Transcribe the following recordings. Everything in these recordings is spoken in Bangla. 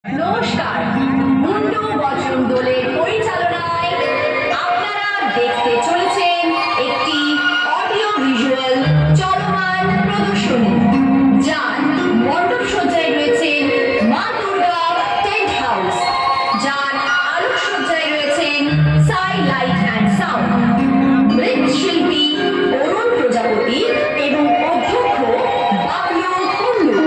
নমস্কার, মুন্ডু বজরং দলের পরিচালনায় আপনারা দেখতে চলেছেন একটি অডিও ভিজুয়াল চলমান প্রদর্শনী, যার মণ্ডপ সজ্জায় রয়েছেন মা দুর্গা টেন্ট হাউস, যার আলোকসজ্জায় রয়েছেন সাই লাইট অ্যান্ড সাউন্ড, মৃৎশিল্পী অরুণ প্রজাপতি এবং অধ্যক্ষ বাবলু কুন্ডু।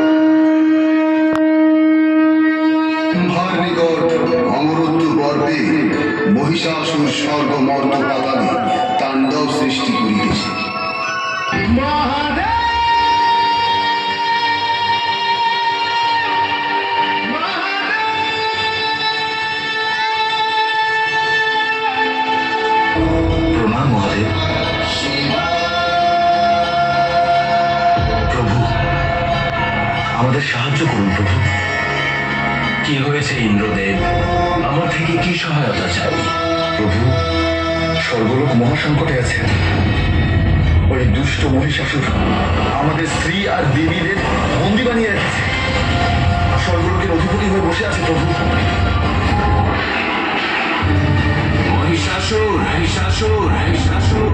অমরত্ব গর্বে মহিষাসুর স্বর্গ মর্ত পাতালে তাণ্ডব সৃষ্টি করিতেছে। প্রণাম মহাদেব। প্রভু, আমাদের সাহায্য করুন প্রভু। কি হয়েছে ইন্দ্রদেব? আমার থেকে কি সহায়তা চাই? প্রভু, স্বর্গলোক মহাসংকটে আছে। ওই দুষ্ট মহিষাসুর আমাদের স্ত্রী আর দেবীদের বন্দি বানিয়ে রেখেছে। স্বর্গলোকের অধিপতি হয়ে বসে আছে প্রভু। মহিষাসুর, মহিষাসুর, মহিষাসুর।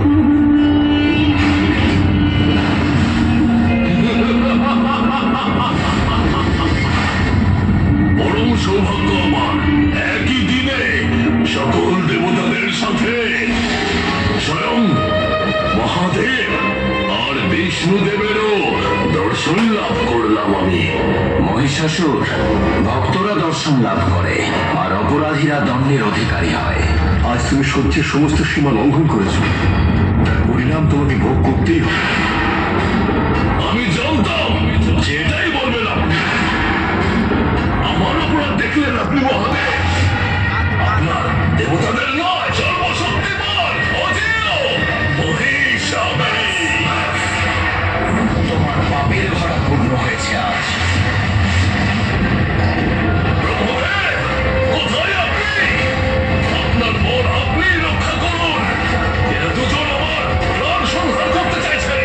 পরম সৌভাগ্য আমার, একই দিনে সকল দেবতাদের সাথে স্বয়ং মহাদেব আর বিষ্ণুদেবেরও দর্শন লাভ করলাম আমি। মহিষাসুর, ভক্তরা দর্শন লাভ করে আর অপরাধীরা দণ্ডের অধিকারী হয়। আজ তুমি সহ্যের সমস্ত সীমা লঙ্ঘন করেছ, তার পরিণাম তোমাকে ভোগ করতেই হবে। আমি জানতাম যে এটাই বলবেন আপনি। আমার অপরাধ দেখলেন আপনি মহাদেব। আপনার দেবতাদের নয়, সর্বশক্তিমান অজেয় মহিষাসুর। তোমার পাপের ভরা পূর্ণ হয়েছে আজ। প্রভুদেব, কোথায় আপনি? আপনার পর আপনি রক্ষা করুন। এরা দুজন আমার প্রাণ সংহার করতে চাইছে।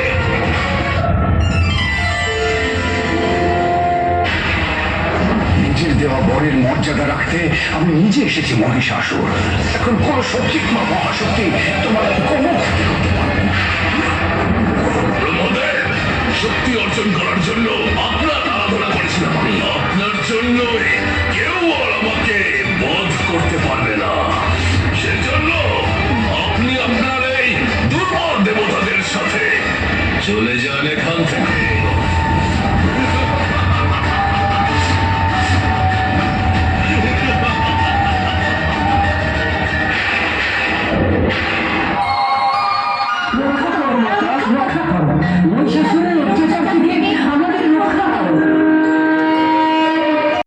নিজের দেওয়া বরের মর্যাদা রাখতে আমি নিজে এসেছি মহিষাসুর। এখন কোন শক্তি বা মহাশক্তি তোমার কোনো ক্ষতি করতে পারবে না। ব্রহ্মদেব, শক্তি অর্জন করার জন্য আপনার আরাধনা করেছিলাম আমি। আপনার জন্যই কেউ আর আমাকে বধ করতে পারবে না। সেজন্য আপনি আপনার এই দুর্বল দেবতাদের সাথে চলে যান এখান থেকে। রক্ষা করো, মহিষাসুরের অত্যাচার